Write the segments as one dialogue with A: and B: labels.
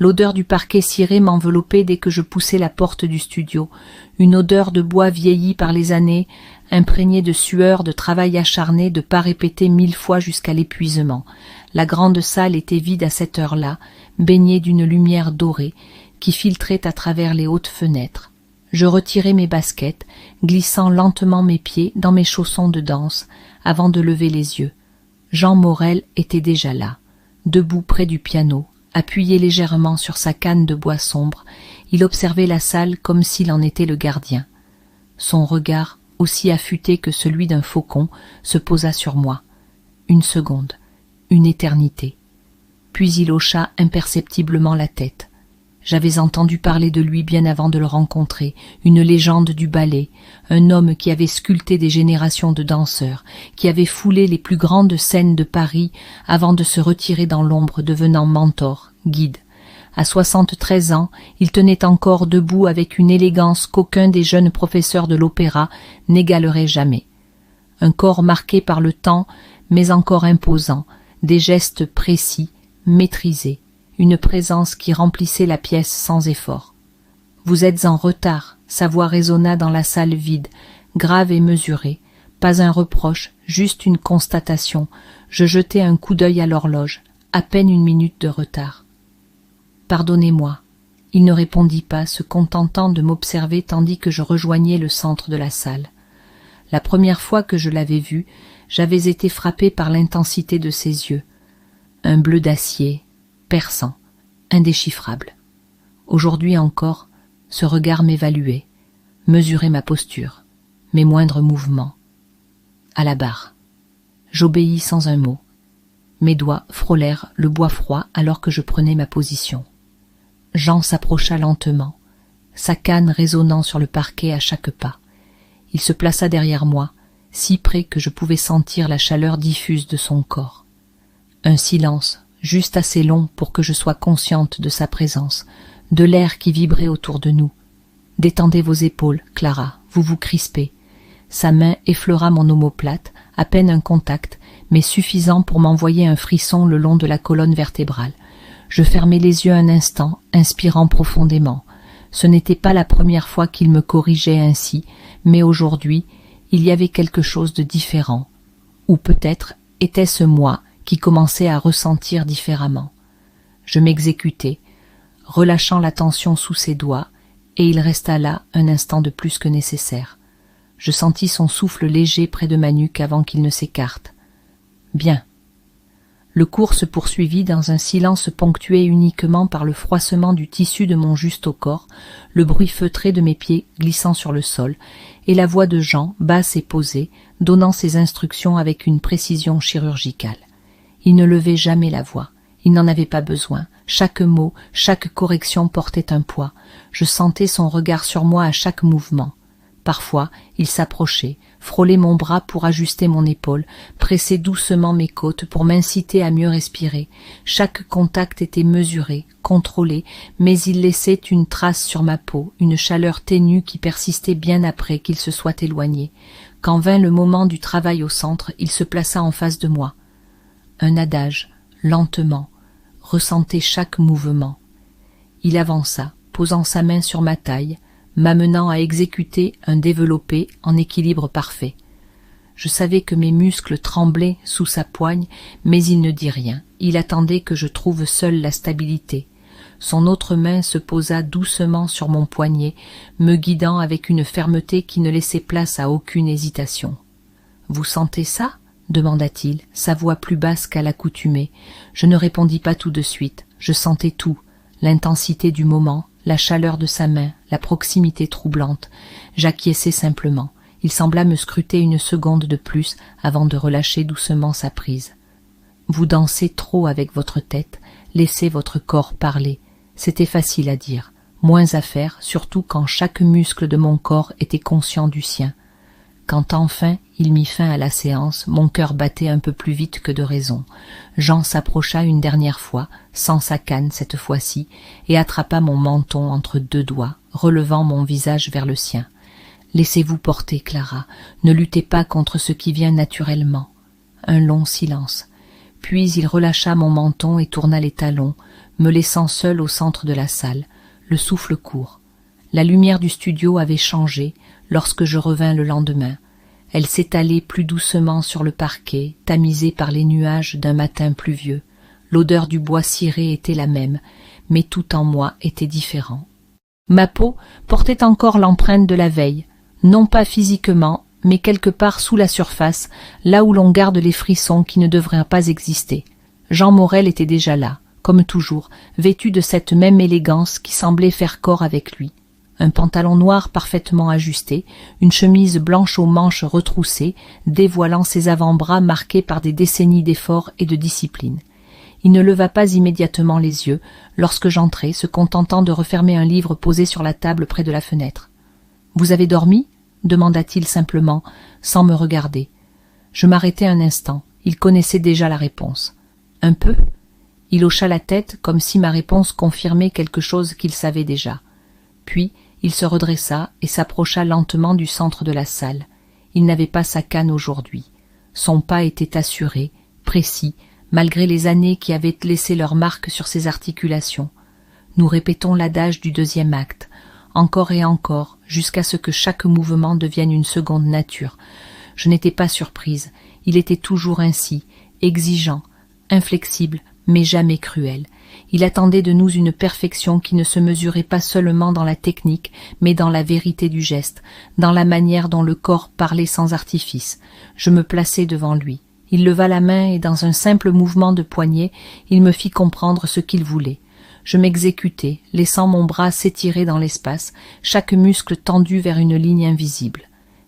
A: L'odeur du parquet ciré m'enveloppait dès que je poussais la porte du studio, une odeur de bois vieilli par les années, imprégnée de sueur, de travail acharné, de pas répété 1000 fois jusqu'à l'épuisement. La grande salle était vide à cette heure-là, baignée d'une lumière dorée qui filtrait à travers les hautes fenêtres. Je retirai mes baskets, glissant lentement mes pieds dans mes chaussons de danse, avant de lever les yeux. Jean Morel était déjà là, debout près du piano, appuyé légèrement sur sa canne de bois sombre. Il observait la salle comme s'il en était le gardien. Son regard, aussi affûté que celui d'un faucon, se posa sur moi. Une seconde, une éternité. Puis il hocha imperceptiblement la tête. J'avais entendu parler de lui bien avant de le rencontrer, une légende du ballet, un homme qui avait sculpté des générations de danseurs, qui avait foulé les plus grandes scènes de Paris avant de se retirer dans l'ombre, devenant mentor, guide. À 73 ans, il tenait encore debout avec une élégance qu'aucun des jeunes professeurs de l'opéra n'égalerait jamais. Un corps marqué par le temps, mais encore imposant, des gestes précis, maîtrisés, une présence qui remplissait la pièce sans effort. « Vous êtes en retard », sa voix résonna dans la salle vide, grave et mesurée. Pas un reproche, juste une constatation. Je jetai un coup d'œil à l'horloge, à peine 1 minute de retard. « Pardonnez-moi ». Il ne répondit pas, se contentant de m'observer tandis que je rejoignais le centre de la salle. La première fois que je l'avais vu, j'avais été frappé par l'intensité de ses yeux. Un bleu d'acier, perçant, indéchiffrable. Aujourd'hui encore, ce regard m'évaluait, mesurait ma posture, mes moindres mouvements. À la barre. J'obéis sans un mot. Mes doigts frôlèrent le bois froid alors que je prenais ma position. Jean s'approcha lentement, sa canne résonnant sur le parquet à chaque pas. Il se plaça derrière moi, si près que je pouvais sentir la chaleur diffuse de son corps. Un silence, juste assez long pour que je sois consciente de sa présence, de l'air qui vibrait autour de nous. « Détendez vos épaules, Clara, vous vous crispez. » Sa main effleura mon omoplate, à peine un contact, mais suffisant pour m'envoyer un frisson le long de la colonne vertébrale. Je fermai les yeux un instant, inspirant profondément. Ce n'était pas la première fois qu'il me corrigeait ainsi, mais aujourd'hui, il y avait quelque chose de différent. Ou peut-être était-ce moi qui commençait à ressentir différemment. Je m'exécutai, relâchant la tension sous ses doigts, et il resta là un instant de plus que nécessaire. Je sentis son souffle léger près de ma nuque avant qu'il ne s'écarte. Bien. Le cours se poursuivit dans un silence ponctué uniquement par le froissement du tissu de mon juste-au-corps, le bruit feutré de mes pieds glissant sur le sol, et la voix de Jean, basse et posée, donnant ses instructions avec une précision chirurgicale. Il ne levait jamais la voix, il n'en avait pas besoin. Chaque mot, chaque correction portait un poids. Je sentais son regard sur moi à chaque mouvement. Parfois, il s'approchait, frôlait mon bras pour ajuster mon épaule, pressait doucement mes côtes pour m'inciter à mieux respirer. Chaque contact était mesuré, contrôlé, mais il laissait une trace sur ma peau, une chaleur ténue qui persistait bien après qu'il se soit éloigné. Quand vint le moment du travail au centre, il se plaça en face de moi. Un adage, lentement, ressentait chaque mouvement. Il avança, posant sa main sur ma taille, m'amenant à exécuter un développé en équilibre parfait. Je savais que mes muscles tremblaient sous sa poigne, mais il ne dit rien. Il attendait que je trouve seule la stabilité. Son autre main se posa doucement sur mon poignet, me guidant avec une fermeté qui ne laissait place à aucune hésitation. « Vous sentez ça ?» demanda-t-il, sa voix plus basse qu'à l'accoutumée. Je ne répondis pas tout de suite. Je sentais tout, l'intensité du moment, la chaleur de sa main, la proximité troublante. J'acquiesçai simplement. Il sembla me scruter une seconde de plus avant de relâcher doucement sa prise. « Vous dansez trop avec votre tête, laissez votre corps parler. » C'était facile à dire, moins à faire, surtout quand chaque muscle de mon corps était conscient du sien. Quand enfin il mit fin à la séance, mon cœur battait un peu plus vite que de raison. Jean s'approcha une dernière fois, sans sa canne cette fois-ci, et attrapa mon menton entre deux doigts, relevant mon visage vers le sien. « Laissez-vous porter, Clara, ne luttez pas contre ce qui vient naturellement. » Un long silence. Puis il relâcha mon menton et tourna les talons, me laissant seule au centre de la salle, le souffle court. La lumière du studio avait changé lorsque je revins le lendemain. Elle s'étalait plus doucement sur le parquet, tamisée par les nuages d'un matin pluvieux. L'odeur du bois ciré était la même, mais tout en moi était différent. Ma peau portait encore l'empreinte de la veille, non pas physiquement, mais quelque part sous la surface, là où l'on garde les frissons qui ne devraient pas exister. Jean Morel était déjà là, comme toujours, vêtu de cette même élégance qui semblait faire corps avec lui. Un pantalon noir parfaitement ajusté, une chemise blanche aux manches retroussées, dévoilant ses avant-bras marqués par des décennies d'efforts et de discipline. Il ne leva pas immédiatement les yeux lorsque j'entrai, se contentant de refermer un livre posé sur la table près de la fenêtre. « Vous avez dormi ?» demanda-t-il simplement, sans me regarder. Je m'arrêtai un instant, il connaissait déjà la réponse. « Un peu ?» Il hocha la tête comme si ma réponse confirmait quelque chose qu'il savait déjà. Puis il se redressa et s'approcha lentement du centre de la salle. Il n'avait pas sa canne aujourd'hui. Son pas était assuré, précis, malgré les années qui avaient laissé leur marque sur ses articulations. Nous répétons l'adage du deuxième acte, encore et encore, jusqu'à ce que chaque mouvement devienne une seconde nature. Je n'étais pas surprise, il était toujours ainsi, exigeant, inflexible, mais jamais cruel. Il attendait de nous une perfection qui ne se mesurait pas seulement dans la technique, mais dans la vérité du geste, dans la manière dont le corps parlait sans artifice. Je me plaçai devant lui. Il leva la main et dans un simple mouvement de poignet, il me fit comprendre ce qu'il voulait. Je m'exécutai, laissant mon bras s'étirer dans l'espace, chaque muscle tendu vers une ligne invisible.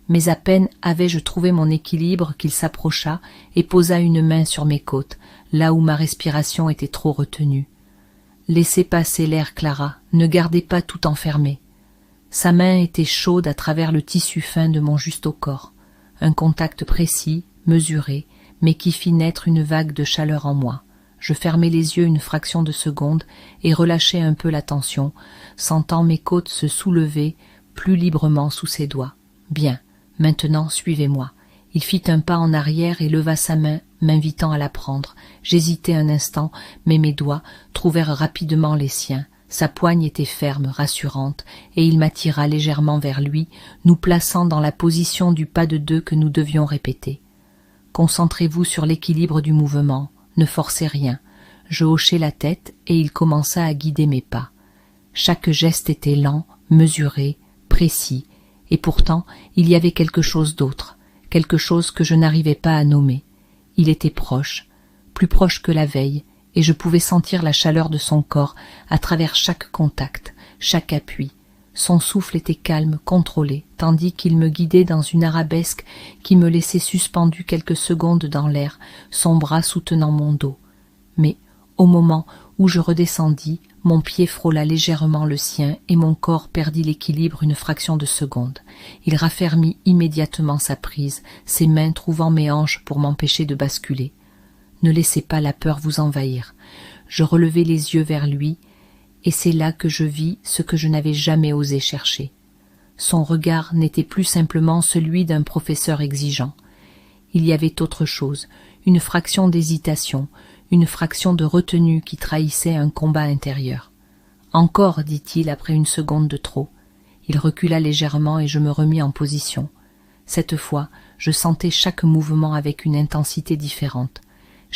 A: Mais à peine avais-je trouvé mon équilibre qu'il s'approcha et posa une main sur mes côtes, là où ma respiration était trop retenue. « Laissez passer l'air, Clara, ne gardez pas tout enfermé. » Sa main était chaude à travers le tissu fin de mon juste-au-corps. Un contact précis, mesuré, mais qui fit naître une vague de chaleur en moi. Je fermai les yeux une fraction de seconde et relâchai un peu la tension, sentant mes côtes se soulever plus librement sous ses doigts. « Bien, maintenant suivez-moi. » Il fit un pas en arrière et leva sa main, m'invitant à la prendre. J'hésitai un instant, mais mes doigts trouvèrent rapidement les siens. Sa poigne était ferme, rassurante, et il m'attira légèrement vers lui, nous plaçant dans la position du pas de deux que nous devions répéter. Concentrez-vous sur l'équilibre du mouvement, ne forcez rien. Je hochai la tête et il commença à guider mes pas. Chaque geste était lent, mesuré, précis, et pourtant il y avait quelque chose d'autre, quelque chose que je n'arrivais pas à nommer. Il était proche, plus proche que la veille, et je pouvais sentir la chaleur de son corps à travers chaque contact, chaque appui. Son souffle était calme, contrôlé, tandis qu'il me guidait dans une arabesque qui me laissait suspendue quelques secondes dans l'air, son bras soutenant mon dos. Mais, au moment où je redescendis, mon pied frôla légèrement le sien et mon corps perdit l'équilibre une fraction de seconde. Il raffermit immédiatement sa prise, ses mains trouvant mes hanches pour m'empêcher de basculer. Ne laissez pas la peur vous envahir. Je relevai les yeux vers lui, et c'est là que je vis ce que je n'avais jamais osé chercher. Son regard n'était plus simplement celui d'un professeur exigeant. Il y avait autre chose, une fraction d'hésitation, une fraction de retenue qui trahissait un combat intérieur. « Encore » dit-il après une seconde de trop. Il recula légèrement et je me remis en position. Cette fois, je sentais chaque mouvement avec une intensité différente.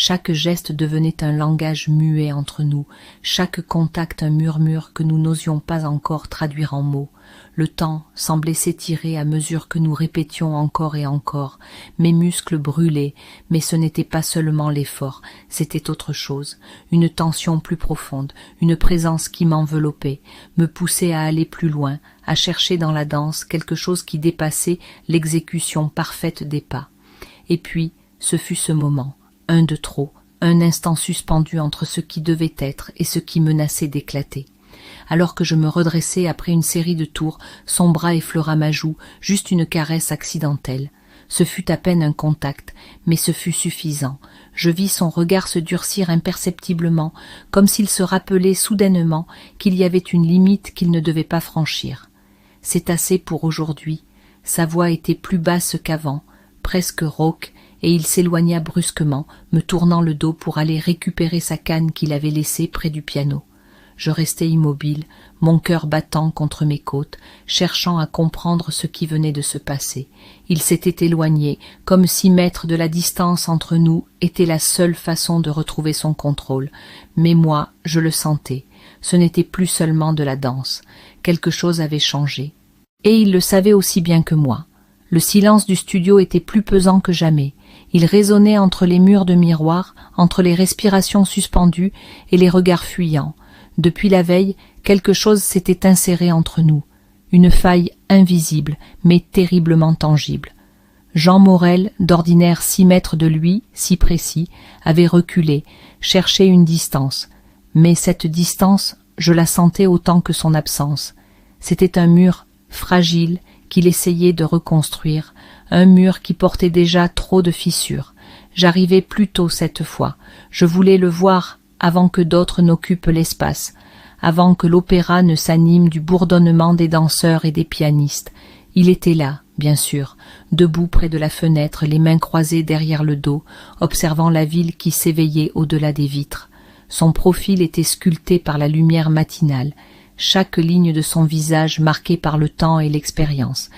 A: Chaque geste devenait un langage muet entre nous, chaque contact un murmure que nous n'osions pas encore traduire en mots. Le temps semblait s'étirer à mesure que nous répétions encore et encore. Mes muscles brûlaient, mais ce n'était pas seulement l'effort, c'était autre chose, une tension plus profonde, une présence qui m'enveloppait, me poussait à aller plus loin, à chercher dans la danse quelque chose qui dépassait l'exécution parfaite des pas. Et puis, ce fut ce moment. Un de trop, un instant suspendu entre ce qui devait être et ce qui menaçait d'éclater. Alors que je me redressais après une série de tours, son bras effleura ma joue, juste une caresse accidentelle. Ce fut à peine un contact, mais ce fut suffisant. Je vis son regard se durcir imperceptiblement, comme s'il se rappelait soudainement qu'il y avait une limite qu'il ne devait pas franchir. C'est assez pour aujourd'hui. Sa voix était plus basse qu'avant, presque rauque, et il s'éloigna brusquement, me tournant le dos pour aller récupérer sa canne qu'il avait laissée près du piano. Je restais immobile, mon cœur battant contre mes côtes, cherchant à comprendre ce qui venait de se passer. Il s'était éloigné, comme si mettre de la distance entre nous était la seule façon de retrouver son contrôle. Mais moi, je le sentais. Ce n'était plus seulement de la danse. Quelque chose avait changé. Et il le savait aussi bien que moi. Le silence du studio était plus pesant que jamais. Il résonnait entre les murs de miroir, entre les respirations suspendues et les regards fuyants. Depuis la veille, quelque chose s'était inséré entre nous. Une faille invisible, mais terriblement tangible. Jean Morel, d'ordinaire 6 mètres de lui, si précis, avait reculé, cherché une distance. Mais cette distance, je la sentais autant que son absence. C'était un mur fragile qu'il essayait de reconstruire, un mur qui portait déjà trop de fissures. J'arrivais plus tôt cette fois. Je voulais le voir avant que d'autres n'occupent l'espace, avant que l'opéra ne s'anime du bourdonnement des danseurs et des pianistes. Il était là, bien sûr, debout près de la fenêtre, les mains croisées derrière le dos, observant la ville qui s'éveillait au-delà des vitres. Son profil était sculpté par la lumière matinale, chaque ligne de son visage marquée par le temps et l'expérience.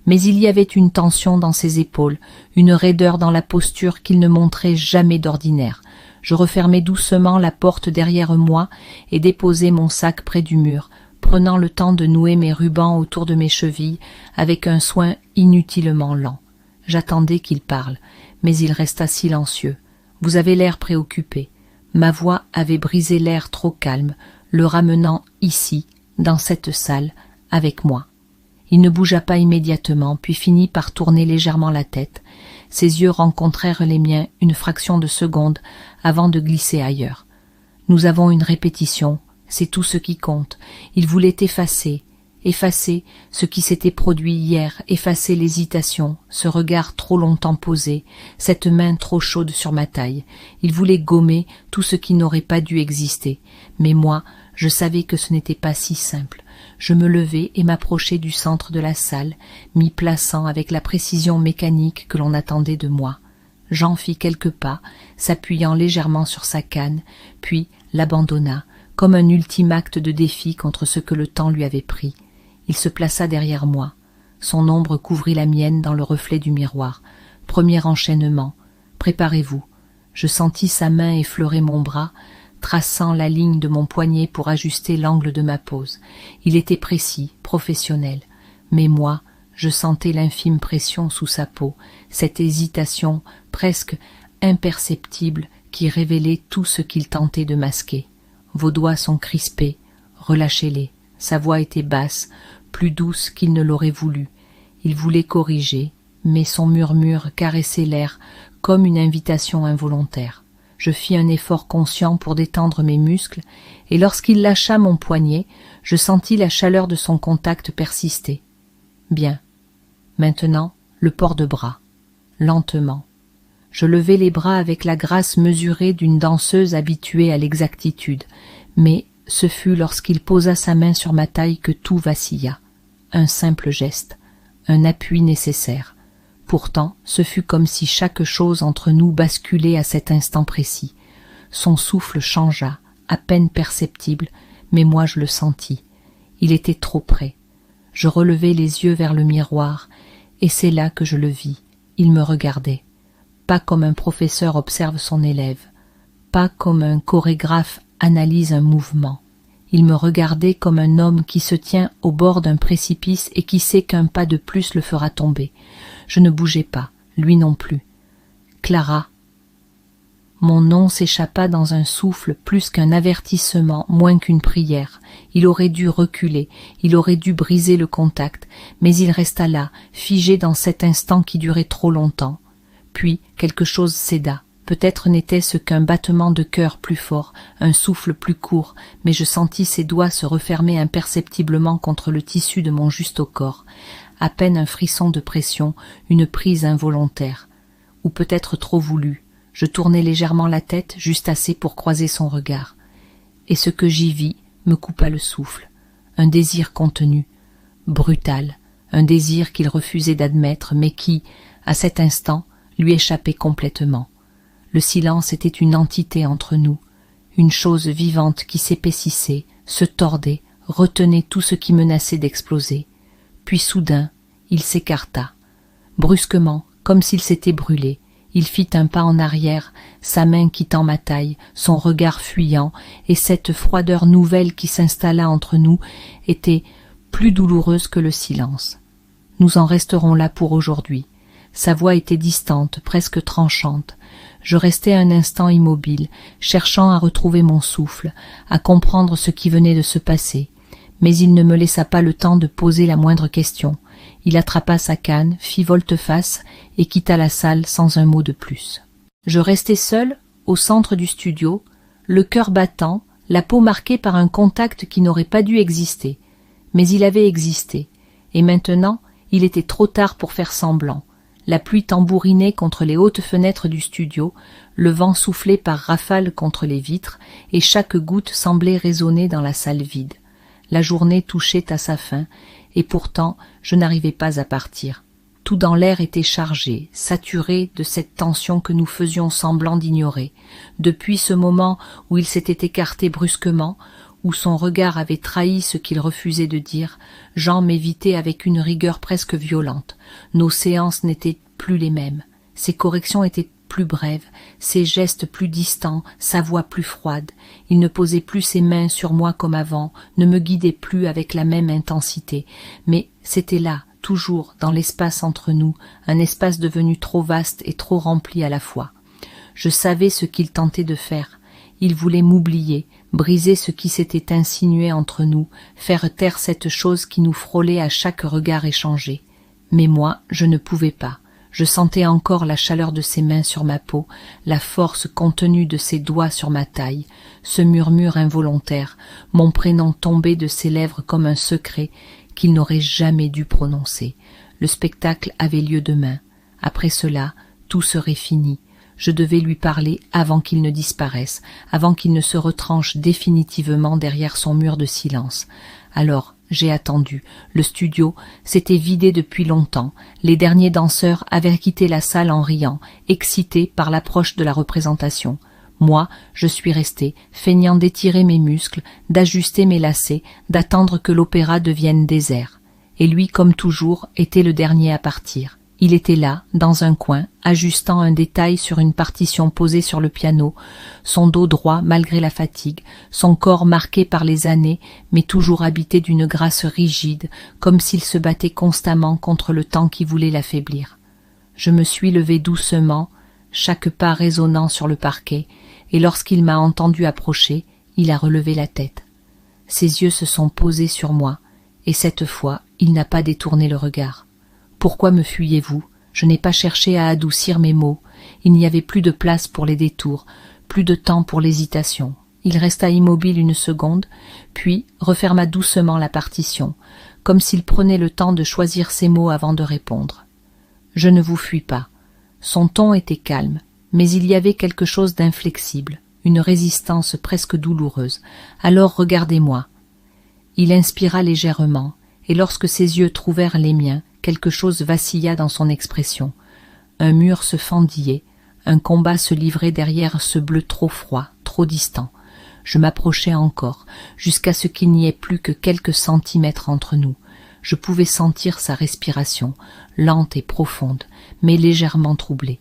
A: Mais il y avait une tension dans ses épaules, une raideur dans la posture qu'il ne montrait jamais d'ordinaire. Je refermai doucement la porte derrière moi et déposai mon sac près du mur, prenant le temps de nouer mes rubans autour de mes chevilles avec un soin inutilement lent. J'attendais qu'il parle, mais il resta silencieux. « Vous avez l'air préoccupé. » Ma voix avait brisé l'air trop calme, le ramenant ici, dans cette salle, avec moi. Il ne bougea pas immédiatement, puis finit par tourner légèrement la tête. Ses yeux rencontrèrent les miens une fraction de seconde avant de glisser ailleurs. Nous avons une répétition, c'est tout ce qui compte. Il voulait effacer ce qui s'était produit hier, effacer l'hésitation, ce regard trop longtemps posé, cette main trop chaude sur ma taille. Il voulait gommer tout ce qui n'aurait pas dû exister. Mais moi, je savais que ce n'était pas si simple. Je me levai et m'approchai du centre de la salle, m'y plaçant avec la précision mécanique que l'on attendait de moi. Jean fit quelques pas, s'appuyant légèrement sur sa canne, puis l'abandonna, comme un ultime acte de défi contre ce que le temps lui avait pris. Il se plaça derrière moi. Son ombre couvrit la mienne dans le reflet du miroir. Premier enchaînement. Préparez-vous. Je sentis sa main effleurer mon bras, traçant la ligne de mon poignet pour ajuster l'angle de ma pose. Il était précis, professionnel. Mais moi, je sentais l'infime pression sous sa peau, cette hésitation presque imperceptible qui révélait tout ce qu'il tentait de masquer. Vos doigts sont crispés, relâchez-les. Sa voix était basse, plus douce qu'il ne l'aurait voulu. Il voulait corriger, mais son murmure caressait l'air comme une invitation involontaire. Je fis un effort conscient pour détendre mes muscles, et lorsqu'il lâcha mon poignet, je sentis la chaleur de son contact persister. Bien. Maintenant, le port de bras. Lentement. Je levai les bras avec la grâce mesurée d'une danseuse habituée à l'exactitude, mais ce fut lorsqu'il posa sa main sur ma taille que tout vacilla. Un simple geste, un appui nécessaire. Pourtant, ce fut comme si chaque chose entre nous basculait à cet instant précis. Son souffle changea, à peine perceptible, mais moi je le sentis. Il était trop près. Je relevai les yeux vers le miroir, et c'est là que je le vis. Il me regardait. Pas comme un professeur observe son élève, pas comme un chorégraphe analyse un mouvement. Il me regardait comme un homme qui se tient au bord d'un précipice et qui sait qu'un pas de plus le fera tomber. Je ne bougeais pas, lui non plus. Clara. Mon nom s'échappa dans un souffle plus qu'un avertissement, moins qu'une prière. Il aurait dû reculer, il aurait dû briser le contact, mais il resta là, figé dans cet instant qui durait trop longtemps. Puis quelque chose céda. Peut-être n'était-ce qu'un battement de cœur plus fort, un souffle plus court, mais je sentis ses doigts se refermer imperceptiblement contre le tissu de mon juste corps. À peine un frisson de pression, une prise involontaire. Ou peut-être trop voulu. Je tournai légèrement la tête, juste assez pour croiser son regard. Et ce que j'y vis me coupa le souffle. Un désir contenu, brutal, un désir qu'il refusait d'admettre, mais qui, à cet instant, lui échappait complètement. Le silence était une entité entre nous, une chose vivante qui s'épaississait, se tordait, retenait tout ce qui menaçait d'exploser. Puis soudain, il s'écarta. Brusquement, comme s'il s'était brûlé, il fit un pas en arrière, sa main quittant ma taille, son regard fuyant, et cette froideur nouvelle qui s'installa entre nous était plus douloureuse que le silence. Nous en resterons là pour aujourd'hui. Sa voix était distante, presque tranchante. Je restai un instant immobile, cherchant à retrouver mon souffle, à comprendre ce qui venait de se passer. Mais il ne me laissa pas le temps de poser la moindre question. Il attrapa sa canne, fit volte-face et quitta la salle sans un mot de plus. Je restai seul, au centre du studio, le cœur battant, la peau marquée par un contact qui n'aurait pas dû exister. Mais il avait existé, et maintenant il était trop tard pour faire semblant. La pluie tambourinait contre les hautes fenêtres du studio, le vent soufflait par rafales contre les vitres, et chaque goutte semblait résonner dans la salle vide. La journée touchait à sa fin, et pourtant je n'arrivais pas à partir. Tout dans l'air était chargé, saturé de cette tension que nous faisions semblant d'ignorer. Depuis ce moment où il s'était écarté brusquement, où son regard avait trahi ce qu'il refusait de dire, Jean m'évitait avec une rigueur presque violente. Nos séances n'étaient plus les mêmes. Ses corrections étaient plus brèves, ses gestes plus distants, sa voix plus froide. Il ne posait plus ses mains sur moi comme avant, ne me guidait plus avec la même intensité. Mais c'était là, toujours, dans l'espace entre nous, un espace devenu trop vaste et trop rempli à la fois. Je savais ce qu'il tentait de faire. Il voulait m'oublier, briser ce qui s'était insinué entre nous, faire taire cette chose qui nous frôlait à chaque regard échangé. Mais moi, je ne pouvais pas. Je sentais encore la chaleur de ses mains sur ma peau, la force contenue de ses doigts sur ma taille, ce murmure involontaire, mon prénom tombé de ses lèvres comme un secret qu'il n'aurait jamais dû prononcer. Le spectacle avait lieu demain. Après cela, tout serait fini. Je devais lui parler avant qu'il ne disparaisse, avant qu'il ne se retranche définitivement derrière son mur de silence. Alors, j'ai attendu. Le studio s'était vidé depuis longtemps. Les derniers danseurs avaient quitté la salle en riant, excités par l'approche de la représentation. Moi, je suis resté, feignant d'étirer mes muscles, d'ajuster mes lacets, d'attendre que l'opéra devienne désert. Et lui, comme toujours, était le dernier à partir. Il était là, dans un coin, ajustant un détail sur une partition posée sur le piano, son dos droit malgré la fatigue, son corps marqué par les années, mais toujours habité d'une grâce rigide, comme s'il se battait constamment contre le temps qui voulait l'affaiblir. Je me suis levé doucement, chaque pas résonnant sur le parquet, et lorsqu'il m'a entendu approcher, il a relevé la tête. Ses yeux se sont posés sur moi, et cette fois, il n'a pas détourné le regard. Pourquoi me fuyez-vous? Je n'ai pas cherché à adoucir mes mots. Il n'y avait plus de place pour les détours, plus de temps pour l'hésitation. Il resta immobile une seconde, puis referma doucement la partition, comme s'il prenait le temps de choisir ses mots avant de répondre. Je ne vous fuis pas. Son ton était calme, mais il y avait quelque chose d'inflexible, une résistance presque douloureuse. Alors regardez-moi. Il inspira légèrement, et lorsque ses yeux trouvèrent les miens, quelque chose vacilla dans son expression. Un mur se fendillait, un combat se livrait derrière ce bleu trop froid, trop distant. Je m'approchai encore, jusqu'à ce qu'il n'y ait plus que quelques centimètres entre nous. Je pouvais sentir sa respiration, lente et profonde, mais légèrement troublée.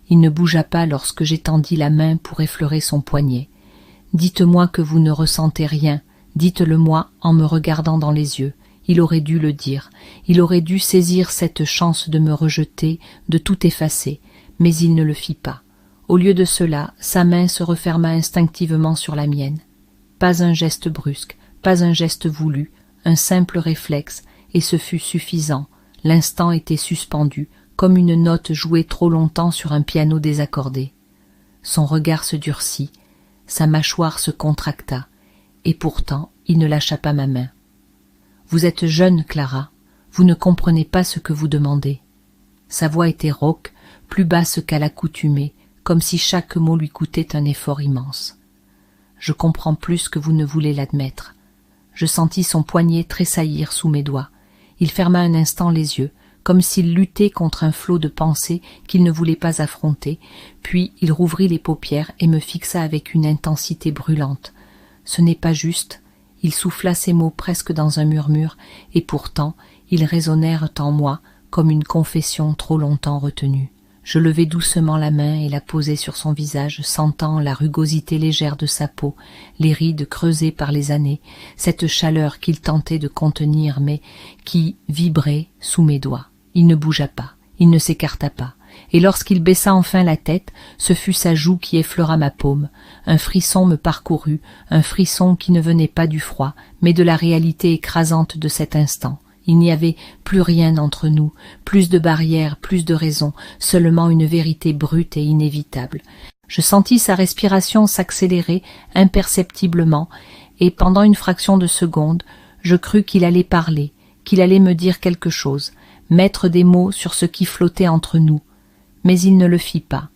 A: Il ne bougea pas lorsque j'étendis la main pour effleurer son poignet. « Dites-moi que vous ne ressentez rien, dites-le-moi en me regardant dans les yeux. » Il aurait dû le dire, il aurait dû saisir cette chance de me rejeter, de tout effacer, mais il ne le fit pas. Au lieu de cela, sa main se referma instinctivement sur la mienne. Pas un geste brusque, pas un geste voulu, un simple réflexe, et ce fut suffisant. L'instant était suspendu, comme une note jouée trop longtemps sur un piano désaccordé. Son regard se durcit, sa mâchoire se contracta, et pourtant il ne lâcha pas ma main. Vous êtes jeune, Clara, vous ne comprenez pas ce que vous demandez. Sa voix était rauque, plus basse qu'à l'accoutumée, comme si chaque mot lui coûtait un effort immense. Je comprends plus que vous ne voulez l'admettre. Je sentis son poignet tressaillir sous mes doigts. Il ferma un instant les yeux, comme s'il luttait contre un flot de pensées qu'il ne voulait pas affronter, puis il rouvrit les paupières et me fixa avec une intensité brûlante. Ce n'est pas juste, il souffla ces mots presque dans un murmure, et pourtant ils résonnèrent en moi comme une confession trop longtemps retenue. Je levai doucement la main et la posai sur son visage, sentant la rugosité légère de sa peau, les rides creusées par les années, cette chaleur qu'il tentait de contenir mais qui vibrait sous mes doigts. Il ne bougea pas, il ne s'écarta pas, et lorsqu'il baissa enfin la tête, ce fut sa joue qui effleura ma paume. Un frisson me parcourut, un frisson qui ne venait pas du froid, mais de la réalité écrasante de cet instant. Il n'y avait plus rien entre nous, plus de barrières, plus de raisons, seulement une vérité brute et inévitable. Je sentis sa respiration s'accélérer imperceptiblement, et pendant une fraction de seconde, je crus qu'il allait parler, qu'il allait me dire quelque chose, mettre des mots sur ce qui flottait entre nous. Mais il ne le fit pas.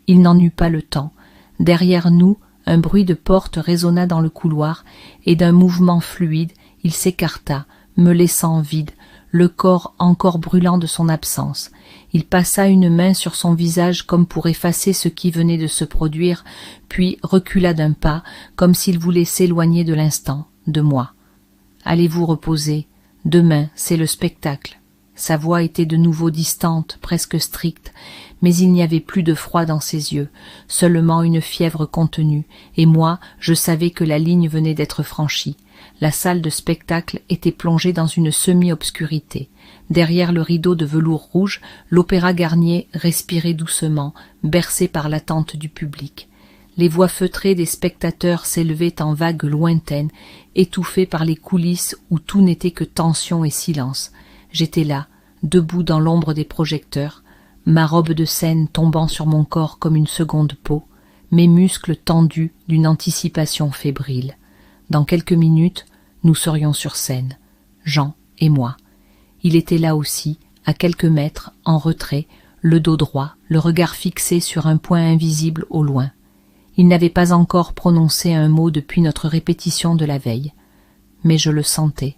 A: Il n'en eut pas le temps. Derrière nous, un bruit de porte résonna dans le couloir, et d'un mouvement fluide, il s'écarta, me laissant vide, le corps encore brûlant de son absence. Il passa une main sur son visage comme pour effacer ce qui venait de se produire, puis recula d'un pas, comme s'il voulait s'éloigner de l'instant, de moi. « Allez vous reposer. Demain, c'est le spectacle. » Sa voix était de nouveau distante, presque stricte, mais il n'y avait plus de froid dans ses yeux, seulement une fièvre contenue, et moi, je savais que la ligne venait d'être franchie. La salle de spectacle était plongée dans une semi-obscurité. Derrière le rideau de velours rouge, l'Opéra Garnier respirait doucement, bercé par l'attente du public. Les voix feutrées des spectateurs s'élevaient en vagues lointaines, étouffées par les coulisses où tout n'était que tension et silence. J'étais là, debout dans l'ombre des projecteurs, ma robe de scène tombant sur mon corps comme une seconde peau, mes muscles tendus d'une anticipation fébrile. Dans quelques minutes, nous serions sur scène, Jean et moi. Il était là aussi, à quelques mètres, en retrait, le dos droit, le regard fixé sur un point invisible au loin. Il n'avait pas encore prononcé un mot depuis notre répétition de la veille. Mais je le sentais.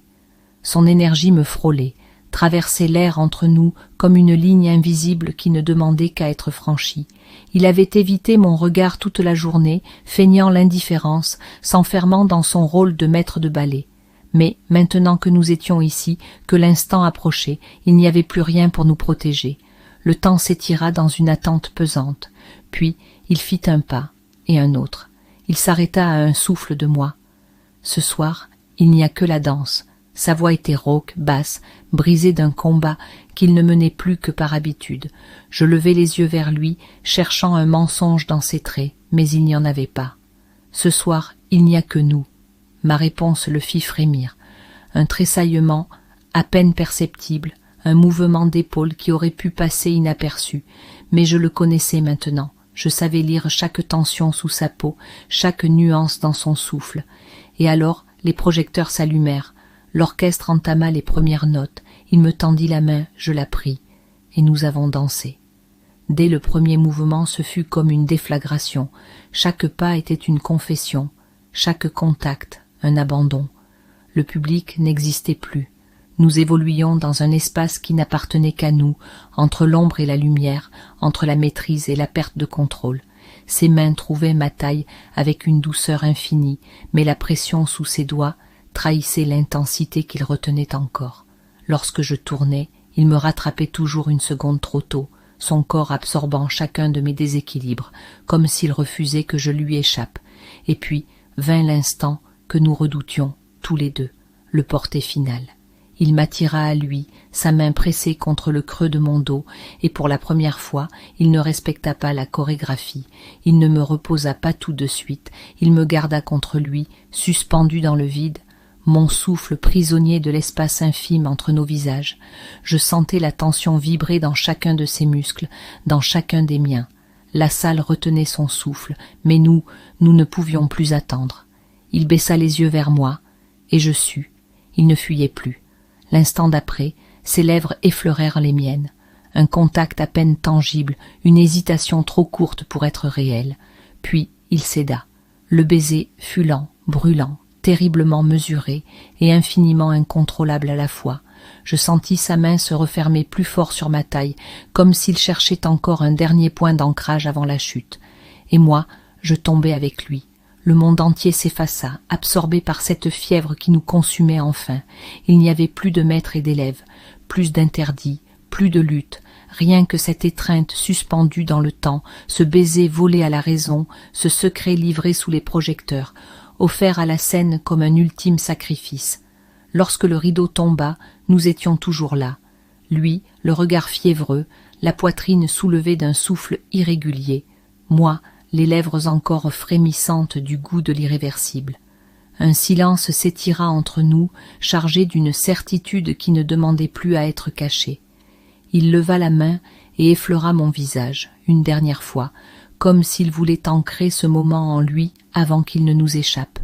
A: Son énergie me frôlait, traversait l'air entre nous comme une ligne invisible qui ne demandait qu'à être franchie. Il avait évité mon regard toute la journée, feignant l'indifférence, s'enfermant dans son rôle de maître de ballet. Mais maintenant que nous étions ici, que l'instant approchait, il n'y avait plus rien pour nous protéger. Le temps s'étira dans une attente pesante. Puis il fit un pas, et un autre. Il s'arrêta à un souffle de moi. Ce soir, il n'y a que la danse. Sa voix était rauque, basse, brisée d'un combat qu'il ne menait plus que par habitude. Je levai les yeux vers lui, cherchant un mensonge dans ses traits, mais il n'y en avait pas. Ce soir, il n'y a que nous. Ma réponse le fit frémir. Un tressaillement, à peine perceptible, un mouvement d'épaule qui aurait pu passer inaperçu, mais je le connaissais maintenant. Je savais lire chaque tension sous sa peau, chaque nuance dans son souffle. Et alors, les projecteurs s'allumèrent. L'orchestre entama les premières notes, il me tendit la main, je la pris, et nous avons dansé. Dès le premier mouvement, ce fut comme une déflagration. Chaque pas était une confession, chaque contact, un abandon. Le public n'existait plus. Nous évoluions dans un espace qui n'appartenait qu'à nous, entre l'ombre et la lumière, entre la maîtrise et la perte de contrôle. Ses mains trouvaient ma taille avec une douceur infinie, mais la pression sous ses doigts trahissait l'intensité qu'il retenait encore. Lorsque je tournais, il me rattrapait toujours une seconde trop tôt, son corps absorbant chacun de mes déséquilibres, comme s'il refusait que je lui échappe. Et puis vint l'instant que nous redoutions, tous les deux, le porté final. Il m'attira à lui, sa main pressée contre le creux de mon dos, et pour la première fois, il ne respecta pas la chorégraphie. Il ne me reposa pas tout de suite, il me garda contre lui, suspendu dans le vide, mon souffle prisonnier de l'espace infime entre nos visages. Je sentais la tension vibrer dans chacun de ses muscles, dans chacun des miens. La salle retenait son souffle, mais nous ne pouvions plus attendre. Il baissa les yeux vers moi, et je sus. Il ne fuyait plus. L'instant d'après, ses lèvres effleurèrent les miennes. Un contact à peine tangible, une hésitation trop courte pour être réelle. Puis il céda. Le baiser fut lent, brûlant, terriblement mesuré et infiniment incontrôlable à la fois. Je sentis sa main se refermer plus fort sur ma taille, comme s'il cherchait encore un dernier point d'ancrage avant la chute. Et moi, je tombai avec lui. Le monde entier s'effaça, absorbé par cette fièvre qui nous consumait enfin. Il n'y avait plus de maître et d'élève, plus d'interdits, plus de lutte, rien que cette étreinte suspendue dans le temps, ce baiser volé à la raison, ce secret livré sous les projecteurs, offert à la scène comme un ultime sacrifice. Lorsque le rideau tomba, nous étions toujours là. Lui, le regard fiévreux, la poitrine soulevée d'un souffle irrégulier. Moi, les lèvres encore frémissantes du goût de l'irréversible. Un silence s'étira entre nous, chargé d'une certitude qui ne demandait plus à être cachée. Il leva la main et effleura mon visage, une dernière fois, comme s'il voulait ancrer ce moment en lui avant qu'il ne nous échappe.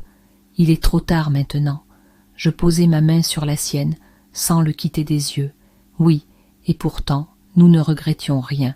A: Il est trop tard maintenant. Je posai ma main sur la sienne, sans le quitter des yeux. Oui, et pourtant, nous ne regrettions rien.